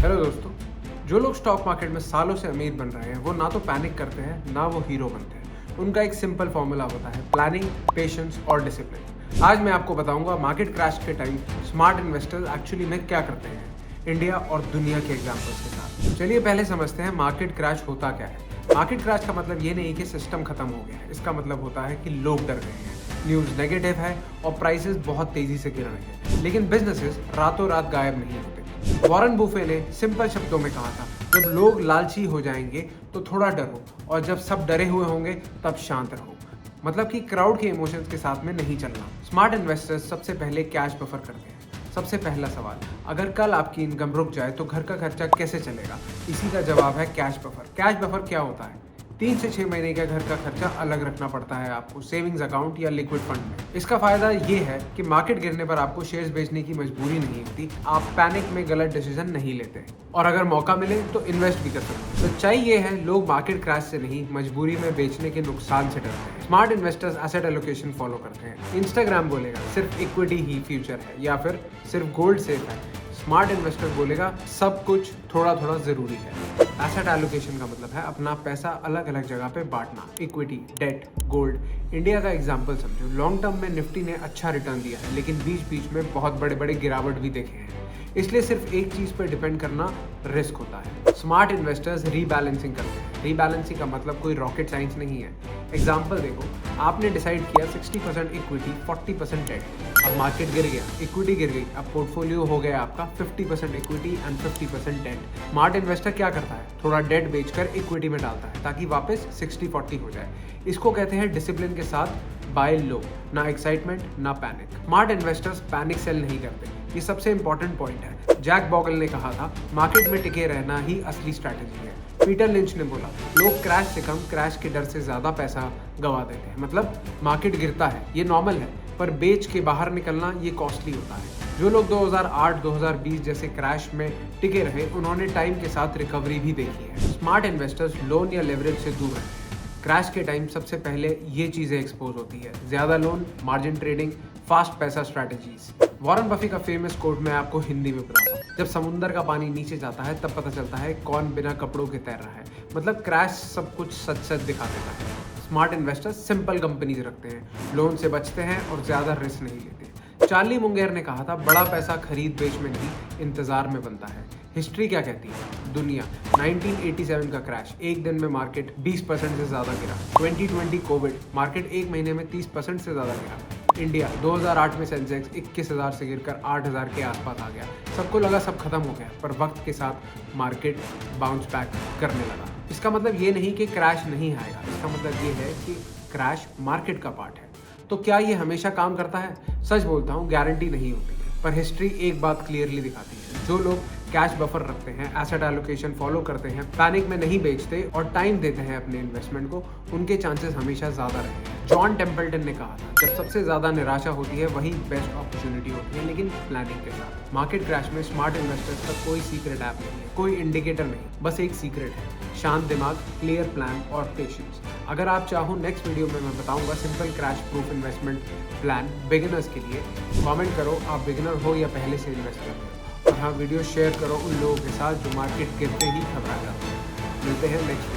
Hello दोस्तों। जो लोग स्टॉक मार्केट में सालों से अमीर बन रहे हैं वो ना तो पैनिक करते हैं ना वो हीरो बनते हैं। उनका एक सिंपल फॉर्मूला होता है प्लानिंग, पेशेंस और डिसिप्लिन। आज मैं आपको बताऊंगा मार्केट क्रैश के टाइम स्मार्ट इन्वेस्टर्स एक्चुअली में क्या करते हैं, इंडिया और दुनिया के एग्जाम्पल्स के साथ। चलिए पहले समझते हैं मार्केट क्रैश होता क्या है। मार्केट क्रैश का मतलब ये नहीं कि सिस्टम खत्म हो गया है, इसका मतलब होता है कि लोग डर गए हैं, न्यूज़ नेगेटिव है और प्राइसेस बहुत तेजी से गिर रहे हैं, लेकिन बिजनेसेस रातों रात गायब नहीं होते। वॉरेन बुफे ने सिंपल शब्दों में कहा था, जब लोग लालची हो जाएंगे तो थोड़ा डरो और जब सब डरे हुए होंगे तब शांत रहो। मतलब कि क्राउड के इमोशंस के साथ में नहीं चलना। स्मार्ट इन्वेस्टर्स सबसे पहले कैश बफर करते हैं। सबसे पहला सवाल, अगर कल आपकी इनकम रुक जाए तो घर का खर्चा कैसे चलेगा? इसी का जवाब है कैश बफर। कैश बफर क्या होता है? 3 से 6 महीने का घर का खर्चा अलग रखना पड़ता है आपको सेविंग्स अकाउंट या लिक्विड फंड में। इसका फायदा ये है कि मार्केट गिरने पर आपको शेयर्स बेचने की मजबूरी नहीं होती, आप पैनिक में गलत डिसीजन नहीं लेते और अगर मौका मिले तो इन्वेस्ट भी कर सकते हैं। सच्चाई ये है, लोग मार्केट क्रैश से नहीं, मजबूरी में बेचने के नुकसान से डरते हैं। Smart investors asset allocation follow करते हैं। इंस्टाग्राम बोलेगा सिर्फ इक्विटी ही फ्यूचर है या फिर सिर्फ गोल्ड सेफ है। स्मार्ट इन्वेस्टर बोलेगा सब कुछ थोड़ा थोड़ा जरूरी है। एसेट एलोकेशन का मतलब है अपना पैसा अलग अलग जगह पे बांटना। Equity, debt, gold. इंडिया का एग्जांपल समझो। लॉन्ग टर्म में निफ्टी ने अच्छा रिटर्न दिया है, लेकिन बीच बीच में बहुत बड़े बड़े गिरावट भी देखे हैं। इसलिए सिर्फ एक चीज पर डिपेंड करना रिस्क होता है। स्मार्ट इन्वेस्टर्स रीबैलेंसिंग करते हैं। रीबैलेंसिंग का मतलब कोई रॉकेट साइंस नहीं है। एग्जाम्पल देखो, आपने डिसाइड किया 60% इक्विटी, 40% डेट। अब मार्केट गिर गया, इक्विटी गिर गई, अब पोर्टफोलियो हो गया आपका 50% equity and 50% debt. Smart investor क्या करता है? थोड़ा डेट बेचकर इक्विटी में डालता है ताकि वापस 60-40 हो जाए। इसको कहते हैं डिसिप्लिन के साथ बाय लो, ना एक्साइटमेंट ना panic. Smart investors panic sell नहीं करते, ये सबसे इंपॉर्टेंट पॉइंट है। जैक बॉगल ने कहा था, मार्केट में टिके रहना ही असली स्ट्रैटेजी है। पीटर लिंच ने बोला, लोग क्रैश से कम क्रैश के डर से ज्यादा पैसा गंवा देते हैं। मतलब मार्केट गिरता है, ये नॉर्मल है, पर बेच के बाहर निकलना ये कॉस्टली होता है। जो लोग 2008-2020 जैसे क्रैश में टिके रहे, उन्होंने टाइम के साथ रिकवरी भी देखी है। स्मार्ट इन्वेस्टर्स लोन या लेवरेज से दूर रहते हैं। क्रैश के टाइम सबसे पहले ये चीजें एक्सपोज होती है, ज्यादा लोन, मार्जिन ट्रेडिंग, फास्ट पैसा स्ट्रैटेजीज। वॉरेन बफे का फेमस कोट मैं आपको हिंदी में बताता हूँ, जब समुंदर का पानी नीचे जाता है तब पता चलता है कौन बिना कपड़ों के तैर रहा है। मतलब क्रैश सब कुछ सच सच दिखा देता है। स्मार्ट इन्वेस्टर्स सिंपल कंपनीज रखते हैं, लोन से बचते हैं और ज्यादा रिस्क नहीं लेते। चार्ली मुंगेर ने कहा था, बड़ा पैसा खरीद बेच में नहीं, इंतजार में बनता है। हिस्ट्री क्या कहती है? दुनिया 1987 का क्रैश, एक दिन में मार्केट 20% से ज्यादा गिरा। 2020 कोविड, मार्केट एक महीने में 30% से ज्यादा गिरा। इंडिया 2008 में सेंसेक्स 21,000 से गिरकर 8,000 के आसपास आ गया। सबको लगा सब खत्म हो गया, पर वक्त के साथ मार्केट बाउंस बैक करने लगा। इसका मतलब ये नहीं कि क्रैश नहीं आएगा, इसका मतलब ये है कि क्रैश मार्केट का पार्ट है। तो क्या ये हमेशा काम करता है? सच बोलता हूँ, गारंटी नहीं होती है, पर हिस्ट्री एक बात क्लियरली दिखाती है, जो लोग कैश बफर रखते हैं, एसेट एलोकेशन फॉलो करते हैं, पैनिक में नहीं बेचते और टाइम देते हैं अपने इन्वेस्टमेंट को, उनके चांसेस हमेशा ज्यादा रहते हैं। जॉन टेम्पल्टन ने कहा था, जब सबसे ज्यादा निराशा होती है वही बेस्ट अपॉर्चुनिटी होती है, लेकिन प्लानिंग के साथ। मार्केट क्रैश में स्मार्ट इन्वेस्टर्स का कोई सीक्रेट ऐप नहीं है, कोई इंडिकेटर नहीं, बस एक सीक्रेट है, शांत दिमाग, क्लियर प्लान और पेशेंस। अगर आप चाहो नेक्स्ट वीडियो में मैं बताऊंगा simple crash proof investment plan beginners के लिए। कमेंट करो आप बिगिनर हो या पहले से इन्वेस्ट कर रहे हो, और हाँ वीडियो शेयर करो उन लोगों के साथ जो मार्केट गिरते ही घबरा जाते हैं। मिलते हैं नेक्स्ट